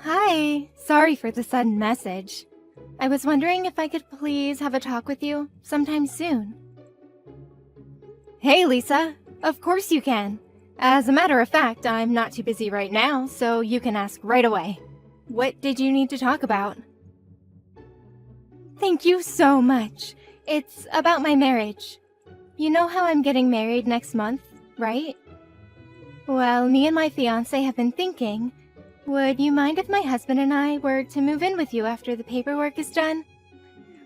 Hi, sorry for the sudden message. I was wondering if I could please have a talk with you sometime soon. Hey, Lisa. Of course you can. As a matter of fact, I'm not too busy right now, so you can ask right away. What did you need to talk about? Thank you so much. It's about my marriage. You know how I'm getting married next month, right? Well, me and my fiancé have been thinking, would you mind if my husband and I were to move in with you after the paperwork is done?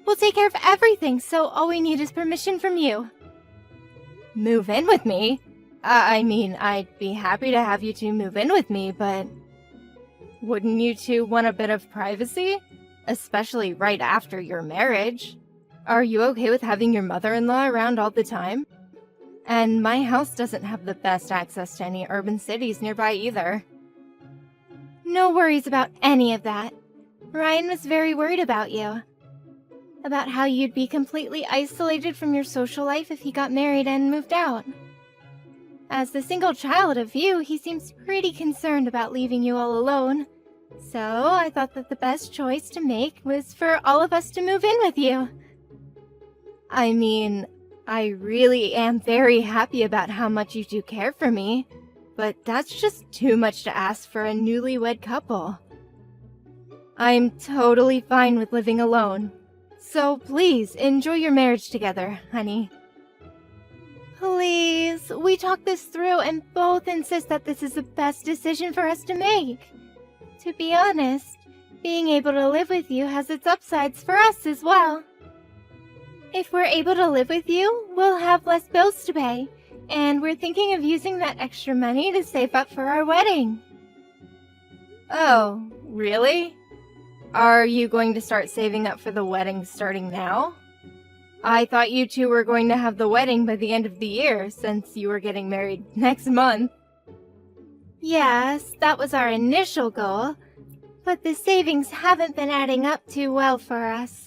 We'll take care of everything, so all we need is permission from you. Move in with me? I'd be happy to have you two move in with me, but wouldn't you two want a bit of privacy? Especially right after your marriage. Are you okay with having your mother-in-law around all the time? And my house doesn't have the best access to any urban cities nearby either. No worries about any of that. Ryan was very worried about you. About how you'd be completely isolated from your social life if he got married and moved out. As the single child of you, he seems pretty concerned about leaving you all alone. So I thought that the best choice to make was for all of us to move in with you. I really am very happy about how much you do care for me, but that's just too much to ask for a newlywed couple. I'm totally fine with living alone, so please enjoy your marriage together, honey. Please, we talked this through and both insist that this is the best decision for us to make. To be honest, being able to live with you has its upsides for us as well. If we're able to live with you, we'll have less bills to pay, and we're thinking of using that extra money to save up for our wedding. Oh, really? Are you going to start saving up for the wedding starting now? I thought you two were going to have the wedding by the end of the year, since you were getting married next month. Yes, that was our initial goal, but the savings haven't been adding up too well for us.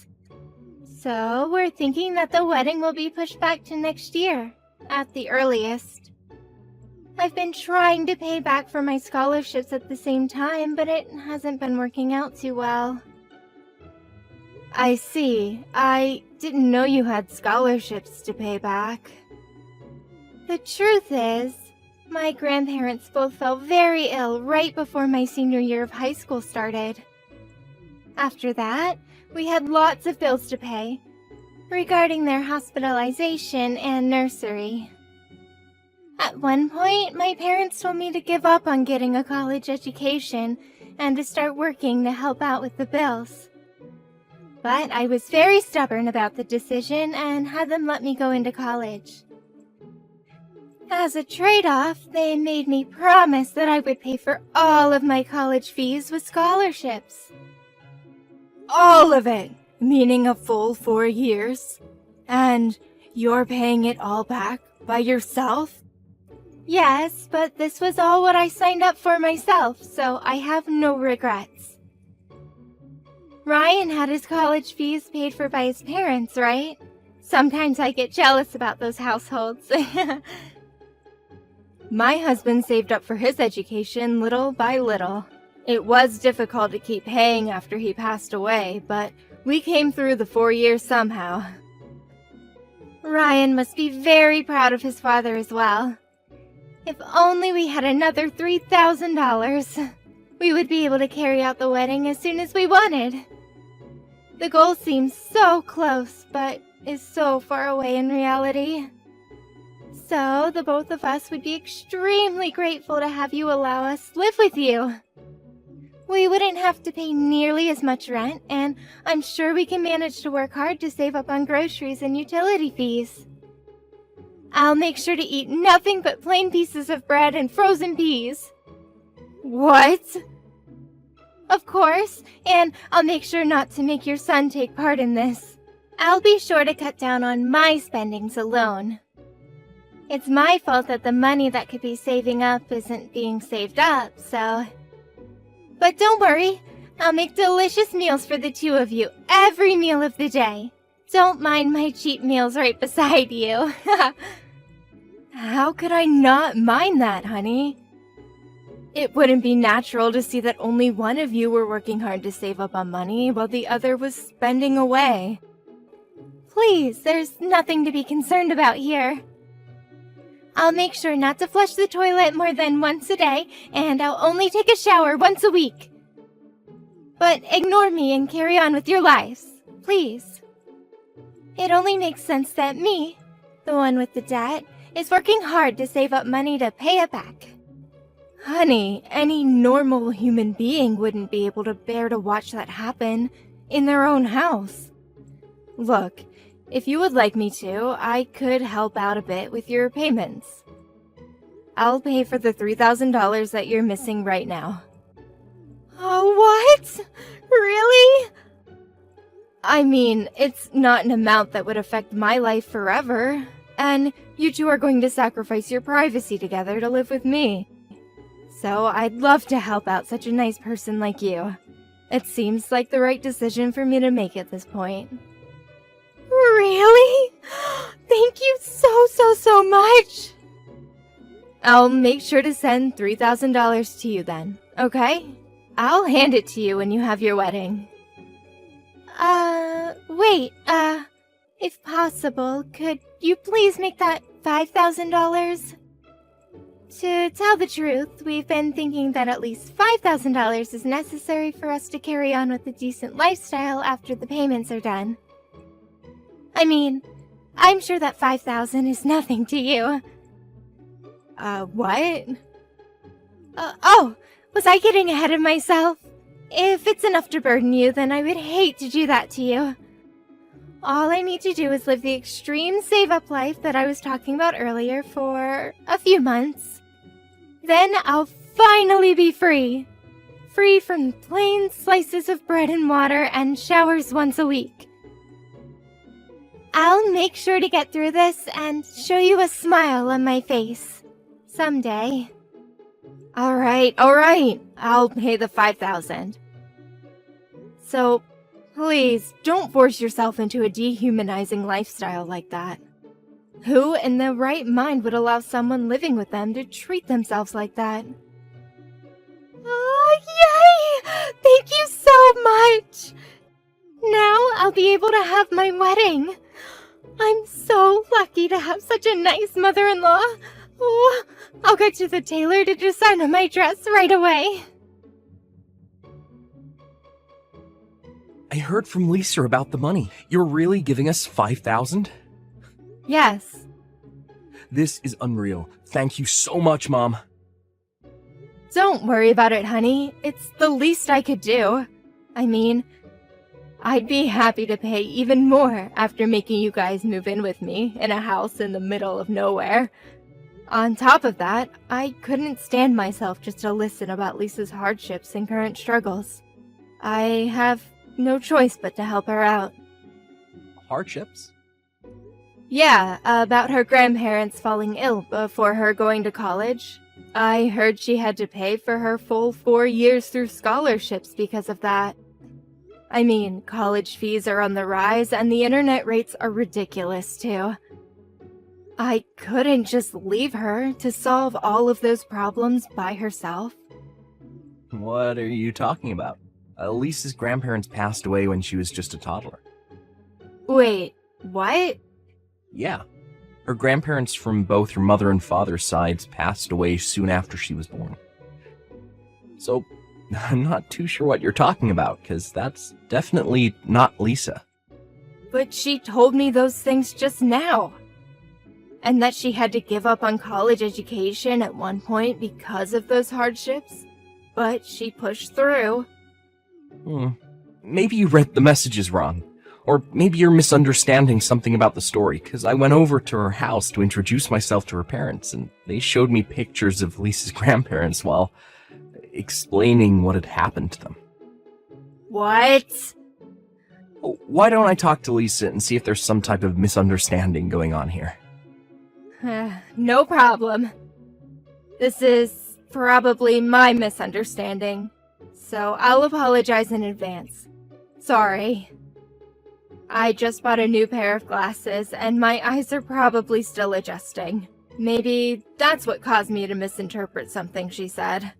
So we're thinking that the wedding will be pushed back to next year, at the earliest. I've been trying to pay back for my scholarships at the same time, but it hasn't been working out too well. I see. I didn't know you had scholarships to pay back. The truth is, my grandparents both fell very ill right before my senior year of high school started. After that, we had lots of bills to pay, regarding their hospitalization and nursery. At one point, my parents told me to give up on getting a college education and to start working to help out with the bills. But I was very stubborn about the decision and had them let me go into college. As a trade-off, they made me promise that I would pay for all of my college fees with scholarships. All of it, meaning a full 4 years? And you're paying it all back by yourself? Yes, but this was all what I signed up for myself, so I have no regrets. Ryan had his college fees paid for by his parents, right? Sometimes I get jealous about those households. My husband saved up for his education little by little. It was difficult to keep paying after he passed away, but we came through the 4 years somehow. Ryan must be very proud of his father as well. If only we had another $3,000, we would be able to carry out the wedding as soon as we wanted. The goal seems so close, but is so far away in reality. So, the both of us would be extremely grateful to have you allow us live with you. We wouldn't have to pay nearly as much rent, and I'm sure we can manage to work hard to save up on groceries and utility fees. I'll make sure to eat nothing but plain pieces of bread and frozen peas. What? Of course, and I'll make sure not to make your son take part in this. I'll be sure to cut down on my spendings alone. It's my fault that the money that could be saving up isn't being saved up, so... But don't worry, I'll make delicious meals for the two of you every meal of the day. Don't mind my cheap meals right beside you. How could I not mind that, honey? It wouldn't be natural to see that only one of you were working hard to save up on money while the other was spending away. Please, there's nothing to be concerned about here. I'll make sure not to flush the toilet more than once a day, and I'll only take a shower once a week. But ignore me and carry on with your lives, please. It only makes sense that me, the one with the debt, is working hard to save up money to pay it back. Honey, any normal human being wouldn't be able to bear to watch that happen in their own house. Look, if you would like me to, I could help out a bit with your payments. I'll pay for the $3,000 that you're missing right now. What? Really? I mean, it's not an amount that would affect my life forever, and you two are going to sacrifice your privacy together to live with me. So I'd love to help out such a nice person like you. It seems like the right decision for me to make at this point. Really? Thank you so much! I'll make sure to send $3,000 to you then, okay? I'll hand it to you when you have your wedding. Wait, if possible, could you please make that $5,000? To tell the truth, we've been thinking that at least $5,000 is necessary for us to carry on with a decent lifestyle after the payments are done. I mean, I'm sure that $5,000 is nothing to you. What? Was I getting ahead of myself? If it's enough to burden you, then I would hate to do that to you. All I need to do is live the extreme save-up life that I was talking about earlier for a few months. Then I'll finally be free. Free from plain slices of bread and water and showers once a week. I'll make sure to get through this and show you a smile on my face. Someday. All right. I'll pay the $5,000. So, please, don't force yourself into a dehumanizing lifestyle like that. Who in their right mind would allow someone living with them to treat themselves like that? Oh, yay! Thank you so much! Now I'll be able to have my wedding. I'm so lucky to have such a nice mother-in-law. Oh, I'll go to the tailor to design on my dress right away. I heard from Lisa about the money. You're really giving us $5,000? Yes. This is unreal. Thank you so much, Mom. Don't worry about it, honey. It's the least I could do. I mean, I'd be happy to pay even more after making you guys move in with me in a house in the middle of nowhere. On top of that, I couldn't stand myself just to listen about Lisa's hardships and current struggles. I have no choice but to help her out. Hardships? Yeah, about her grandparents falling ill before her going to college. I heard she had to pay for her full 4 years through scholarships because of that. I mean, college fees are on the rise and the internet rates are ridiculous too. I couldn't just leave her to solve all of those problems by herself. What are you talking about? Lisa's grandparents passed away when she was just a toddler. Wait, what? Yeah. Her grandparents from both her mother and father's sides passed away soon after she was born. So, I'm not too sure what you're talking about, because that's definitely not Lisa. But she told me those things just now. And that she had to give up on college education at one point because of those hardships. But she pushed through. Maybe you read the messages wrong. Or maybe you're misunderstanding something about the story, because I went over to her house to introduce myself to her parents, and they showed me pictures of Lisa's grandparents while explaining what had happened to them. What? Why don't I talk to Lisa and see if there's some type of misunderstanding going on here? No problem. This is probably my misunderstanding, so I'll apologize in advance. Sorry. I just bought a new pair of glasses, and my eyes are probably still adjusting. Maybe that's what caused me to misinterpret something she said.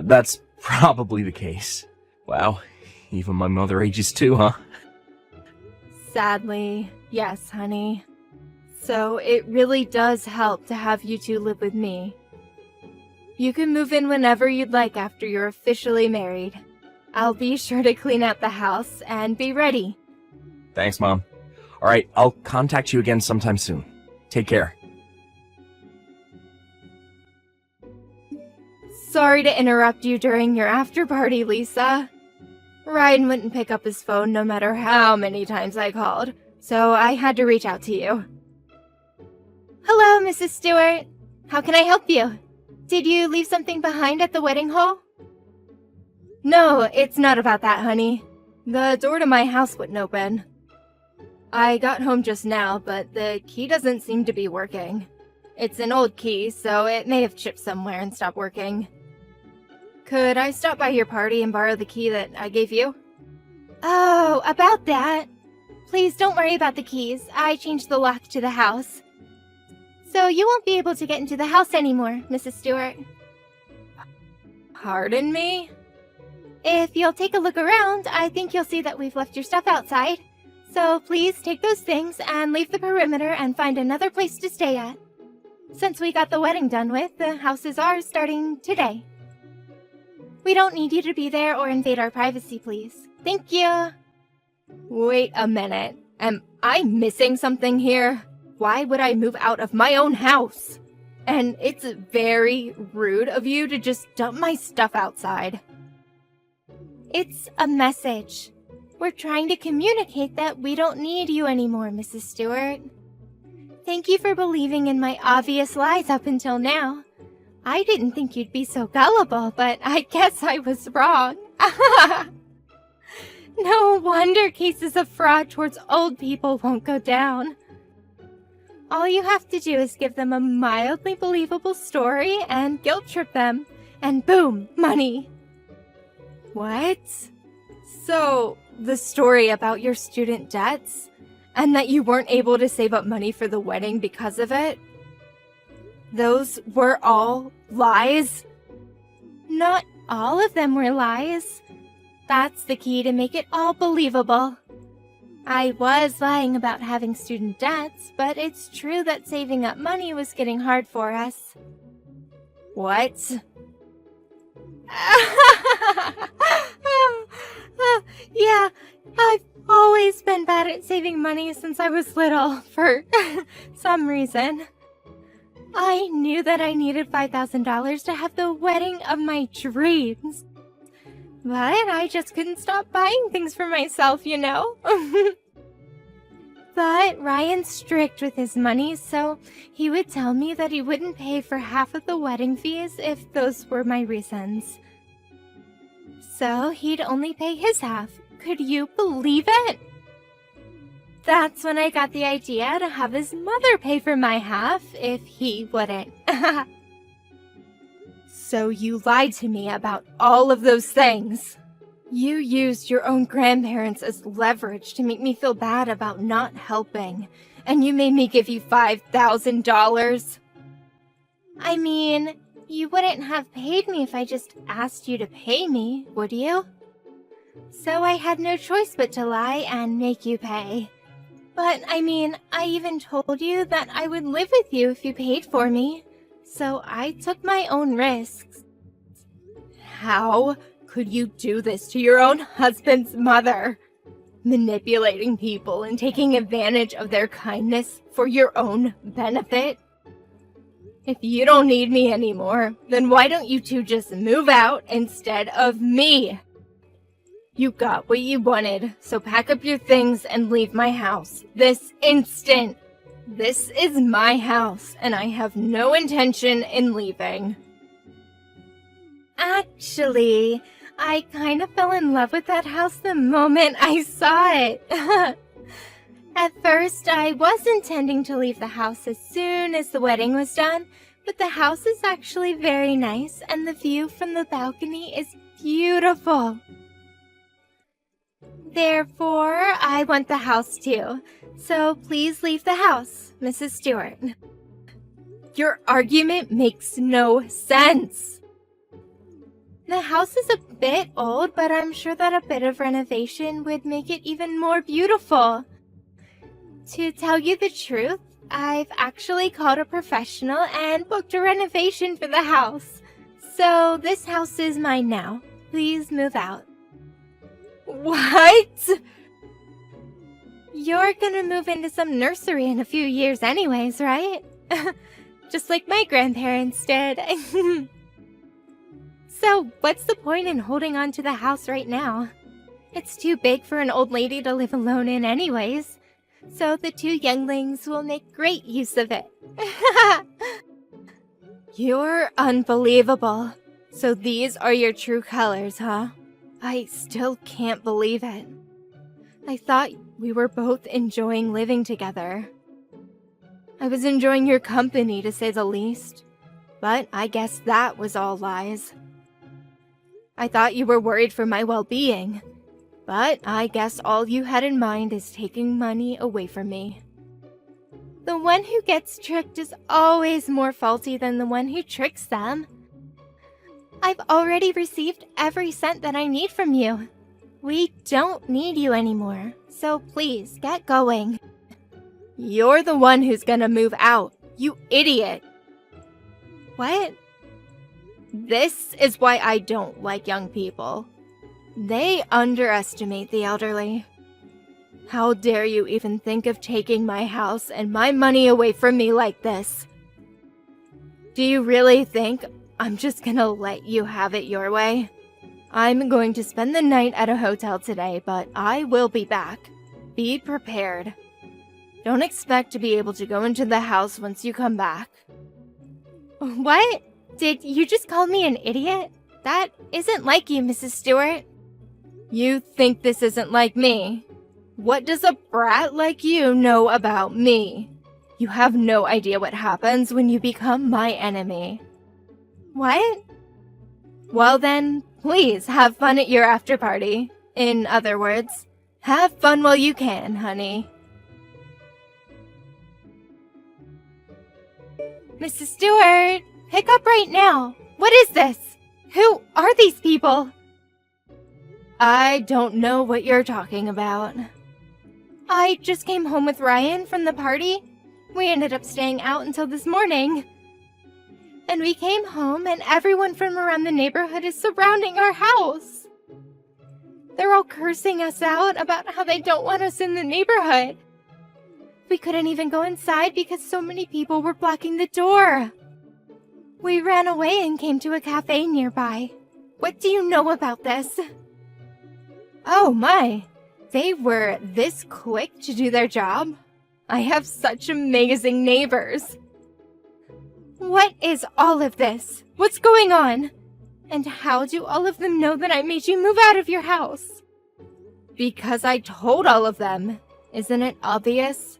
That's probably the case. Wow, even my mother ages too, huh? Sadly, yes, honey. So it really does help to have you two live with me. You can move in whenever you'd like after you're officially married. I'll be sure to clean out the house and be ready. Thanks, Mom. Alright, I'll contact you again sometime soon. Take care. Sorry to interrupt you during your after party, Lisa. Ryan wouldn't pick up his phone no matter how many times I called, so I had to reach out to you. Hello, Mrs. Stewart. How can I help you? Did you leave something behind at the wedding hall? No, it's not about that, honey. The door to my house wouldn't open. I got home just now, but the key doesn't seem to be working. It's an old key, so it may have chipped somewhere and stopped working. Could I stop by your party and borrow the key that I gave you? Oh, about that. Please don't worry about the keys. I changed the lock to the house. So you won't be able to get into the house anymore, Mrs. Stewart. Pardon me? If you'll take a look around, I think you'll see that we've left your stuff outside. So please take those things and leave the perimeter and find another place to stay at. Since we got the wedding done with, the house is ours starting today. We don't need you to be there or invade our privacy, please. Thank you. Wait a minute. Am I missing something here? Why would I move out of my own house? And it's very rude of you to just dump my stuff outside. It's a message. We're trying to communicate that we don't need you anymore, Mrs. Stewart. Thank you for believing in my obvious lies up until now. I didn't think you'd be so gullible, but I guess I was wrong. No wonder cases of fraud towards old people won't go down. All you have to do is give them a mildly believable story and guilt trip them, and boom, money. What? So, the story about your student debts? And that you weren't able to save up money for the wedding because of it? Those were all lies? Not all of them were lies. That's the key to make it all believable. I was lying about having student debts, but it's true that saving up money was getting hard for us. What? Yeah, I've always been bad at saving money since I was little, for some reason. I knew that I needed $5,000 to have the wedding of my dreams. But I just couldn't stop buying things for myself, you know? But Ryan's strict with his money, so he would tell me that he wouldn't pay for half of the wedding fees if those were my reasons. So he'd only pay his half. Could you believe it? That's when I got the idea to have his mother pay for my half if he wouldn't. So you lied to me about all of those things. You used your own grandparents as leverage to make me feel bad about not helping, and you made me give you $5,000. I mean, you wouldn't have paid me if I just asked you to pay me, would you? So I had no choice but to lie and make you pay. But, I mean, I even told you that I would live with you if you paid for me. So I took my own risks. How could you do this to your own husband's mother? Manipulating people and taking advantage of their kindness for your own benefit? If you don't need me anymore, then why don't you two just move out instead of me? You got what you wanted, so pack up your things and leave my house this instant. This is my house, and I have no intention in leaving. Actually, I kind of fell in love with that house the moment I saw it. At first, I was intending to leave the house as soon as the wedding was done, but the house is actually very nice, and the view from the balcony is beautiful. Therefore, I want the house too. So please leave the house, Mrs. Stewart. Your argument makes no sense. The house is a bit old, but I'm sure that a bit of renovation would make it even more beautiful. To tell you the truth, I've actually called a professional and booked a renovation for the house. So this house is mine now. Please move out. What? You're gonna move into some nursery in a few years anyways, right? Just like my grandparents did. So, what's the point in holding on to the house right now? It's too big for an old lady to live alone in anyways. So the two younglings will make great use of it. You're unbelievable. So these are your true colors, huh? I still can't believe it. I thought we were both enjoying living together. I was enjoying your company, to say the least. But I guess that was all lies. I thought you were worried for my well-being. But I guess all you had in mind is taking money away from me. The one who gets tricked is always more faulty than the one who tricks them. I've already received every cent that I need from you. We don't need you anymore, so please get going. You're the one who's gonna move out, you idiot! What? This is why I don't like young people. They underestimate the elderly. How dare you even think of taking my house and my money away from me like this? Do you really think I'm just gonna let you have it your way? I'm going to spend the night at a hotel today, but I will be back. Be prepared. Don't expect to be able to go into the house once you come back. What? Did you just call me an idiot? That isn't like you, Mrs. Stewart. You think this isn't like me? What does a brat like you know about me? You have no idea what happens when you become my enemy. What? Well then, please have fun at your after party. In other words, have fun while you can, honey. Mrs. Stewart, pick up right now. What is this? Who are these people? I don't know what you're talking about. I just came home with Ryan from the party. We ended up staying out until this morning. And we came home and everyone from around the neighborhood is surrounding our house. They're all cursing us out about how they don't want us in the neighborhood. We couldn't even go inside because so many people were blocking the door. We ran away and came to a cafe nearby. What do you know about this? Oh my, they were this quick to do their job? I have such amazing neighbors. What is all of this? What's going on? And how do all of them know that I made you move out of your house? Because I told all of them. Isn't it obvious?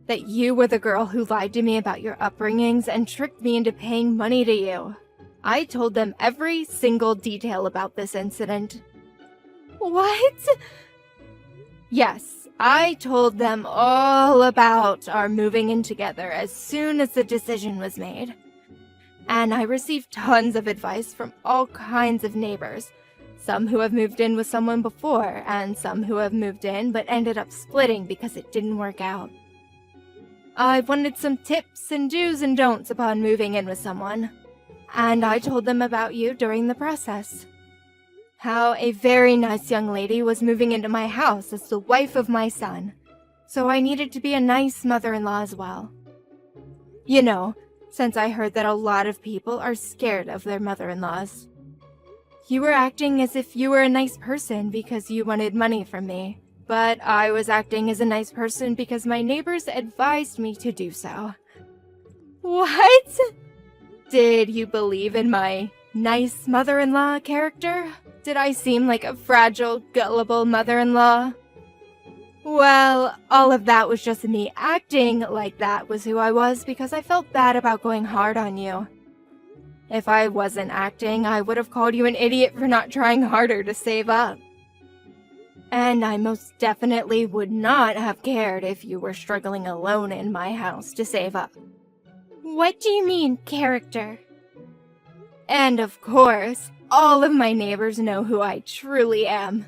That you were the girl who lied to me about your upbringings and tricked me into paying money to you. I told them every single detail about this incident. What? Yes, I told them all about our moving in together as soon as the decision was made. And I received tons of advice from all kinds of neighbors. Some who have moved in with someone before, and some who have moved in but ended up splitting because it didn't work out. I wanted some tips and do's and don'ts upon moving in with someone. And I told them about you during the process. How a very nice young lady was moving into my house as the wife of my son. So I needed to be a nice mother-in-law as well. You know, since I heard that a lot of people are scared of their mother-in-laws. You were acting as if you were a nice person because you wanted money from me. But I was acting as a nice person because my neighbors advised me to do so. What? Did you believe in my nice mother-in-law character? Did I seem like a fragile, gullible mother-in-law? Well, all of that was just me acting like that was who I was because I felt bad about going hard on you. If I wasn't acting, I would have called you an idiot for not trying harder to save up. And I most definitely would not have cared if you were struggling alone in my house to save up. What do you mean, character? And of course, all of my neighbors know who I truly am.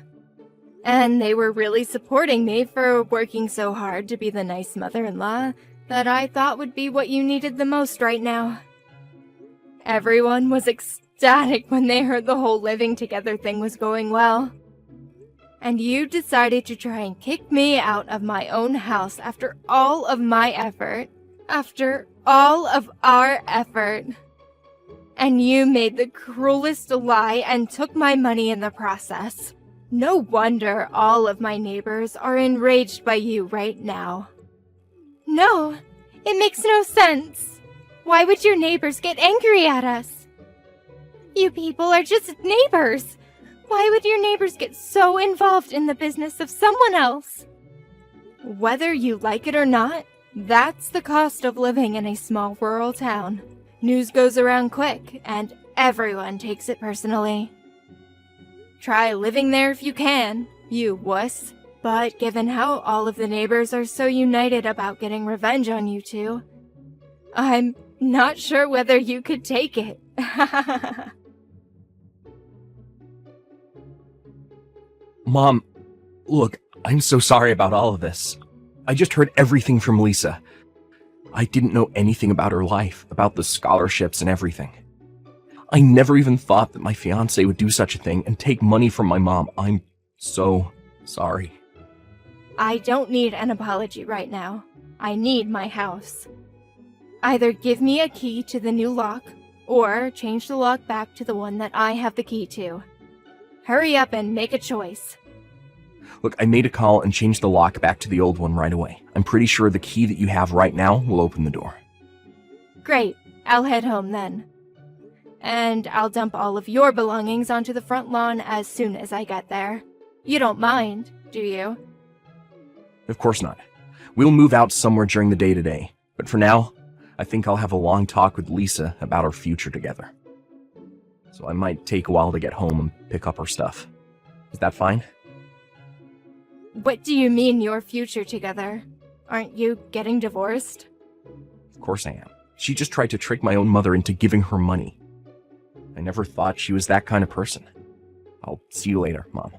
And they were really supporting me for working so hard to be the nice mother-in-law that I thought would be what you needed the most right now. Everyone was ecstatic when they heard the whole living together thing was going well. And you decided to try and kick me out of my own house after all of my effort. After all of our effort. And you made the cruelest lie and took my money in the process. No wonder all of my neighbors are enraged by you right now. No, it makes no sense. Why would your neighbors get angry at us? You people are just neighbors. Why would your neighbors get so involved in the business of someone else? Whether you like it or not, that's the cost of living in a small rural town. News goes around quick, and everyone takes it personally. Try living there if you can, you wuss. But given how all of the neighbors are so united about getting revenge on you two, I'm not sure whether you could take it. Mom, look, I'm so sorry about all of this. I just heard everything from Lisa. I didn't know anything about her life, about the scholarships and everything. I never even thought that my fiancé would do such a thing and take money from my mom. I'm so sorry. I don't need an apology right now. I need my house. Either give me a key to the new lock, or change the lock back to the one that I have the key to. Hurry up and make a choice. Look, I made a call and changed the lock back to the old one right away. I'm pretty sure the key that you have right now will open the door. Great. I'll head home then. And I'll dump all of your belongings onto the front lawn as soon as I get there. You don't mind, do you? Of course not. We'll move out somewhere during the day today. But for now, I think I'll have a long talk with Lisa about our future together. So I might take a while to get home and pick up our stuff. Is that fine? What do you mean your future together? Aren't you getting divorced? Of course I am. She just tried to trick my own mother into giving her money. I never thought she was that kind of person. I'll see you later, Mom.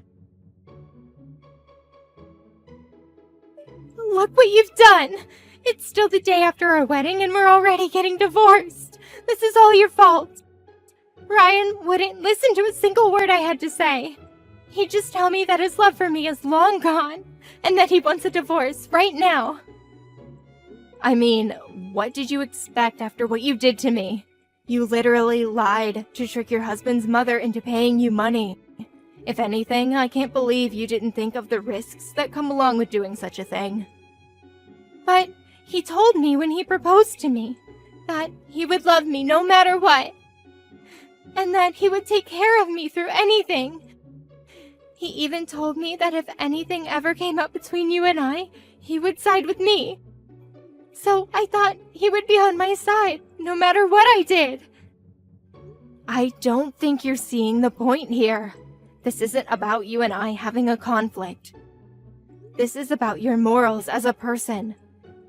Look what you've done! It's still the day after our wedding and we're already getting divorced! This is all your fault! Ryan wouldn't listen to a single word I had to say. He'd just tell me that his love for me is long gone, and that he wants a divorce right now. I mean, what did you expect after what you did to me? You literally lied to trick your husband's mother into paying you money. If anything, I can't believe you didn't think of the risks that come along with doing such a thing. But he told me when he proposed to me that he would love me no matter what, and that he would take care of me through anything. He even told me that if anything ever came up between you and I, he would side with me. So I thought he would be on my side, no matter what I did. I don't think you're seeing the point here. This isn't about you and I having a conflict. This is about your morals as a person,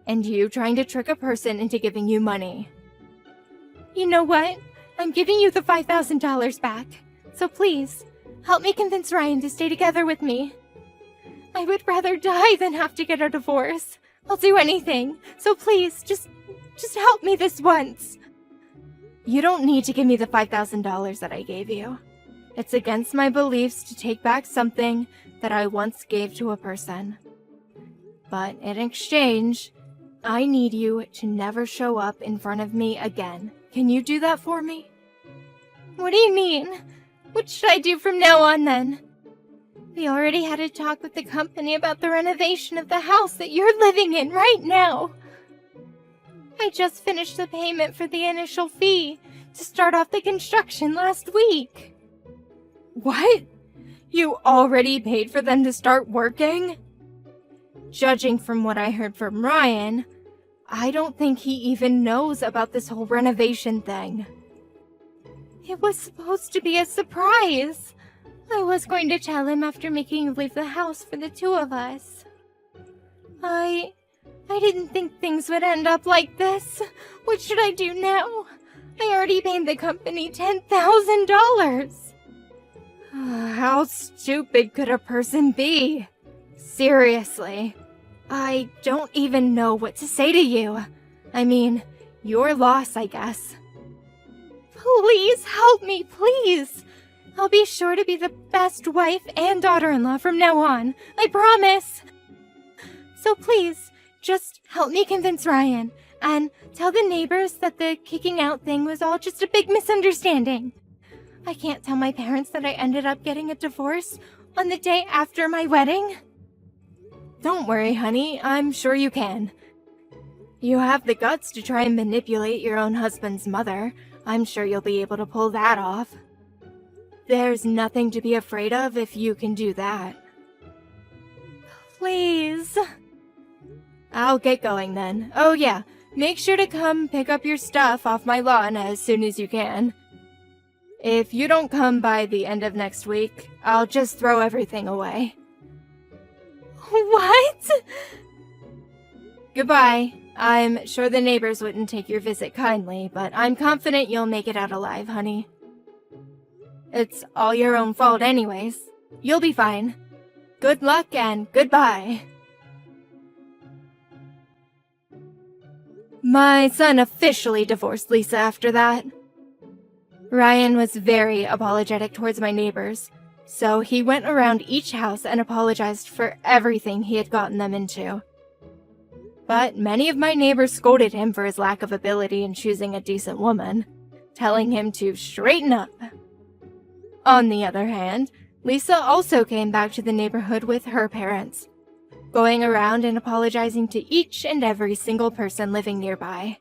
and you trying to trick a person into giving you money. You know what? I'm giving you the $5,000 back. So please, help me convince Ryan to stay together with me. I would rather die than have to get a divorce. I'll do anything. So please, just help me this once. You don't need to give me the $5,000 that I gave you. It's against my beliefs to take back something that I once gave to a person. But in exchange, I need you to never show up in front of me again. Can you do that for me? What do you mean? What should I do from now on then? We already had a talk with the company about the renovation of the house that you're living in right now. I just finished the payment for the initial fee to start off the construction last week. What? You already paid for them to start working? Judging from what I heard from Ryan, I don't think he even knows about this whole renovation thing. It was supposed to be a surprise. I was going to tell him after making you leave the house for the two of us. I didn't think things would end up like this. What should I do now? I already paid the company $10,000. How stupid could a person be? Seriously. I don't even know what to say to you. I mean, your loss, I guess. Please help me, please. I'll be sure to be the best wife and daughter-in-law from now on. I promise. So please, just help me convince Ryan, and tell the neighbors that the kicking out thing was all just a big misunderstanding. I can't tell my parents that I ended up getting a divorce on the day after my wedding. Don't worry, honey. I'm sure you can. You have the guts to try and manipulate your own husband's mother. I'm sure you'll be able to pull that off. There's nothing to be afraid of if you can do that. Please. I'll get going then. Oh yeah, make sure to come pick up your stuff off my lawn as soon as you can. If you don't come by the end of next week, I'll just throw everything away. What? Goodbye. I'm sure the neighbors wouldn't take your visit kindly, but I'm confident you'll make it out alive, honey. It's all your own fault anyways. You'll be fine. Good luck and goodbye. My son officially divorced Lisa after that. Ryan was very apologetic towards my neighbors, so he went around each house and apologized for everything he had gotten them into. But many of my neighbors scolded him for his lack of ability in choosing a decent woman, telling him to straighten up. On the other hand, Lisa also came back to the neighborhood with her parents, going around and apologizing to each and every single person living nearby.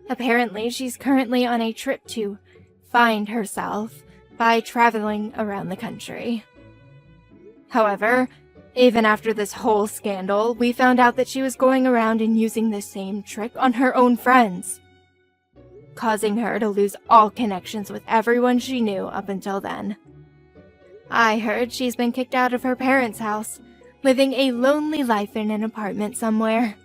Apparently, she's currently on a trip to find herself by traveling around the country. However, even after this whole scandal, we found out that she was going around and using the same trick on her own friends, causing her to lose all connections with everyone she knew up until then. I heard she's been kicked out of her parents' house, living a lonely life in an apartment somewhere.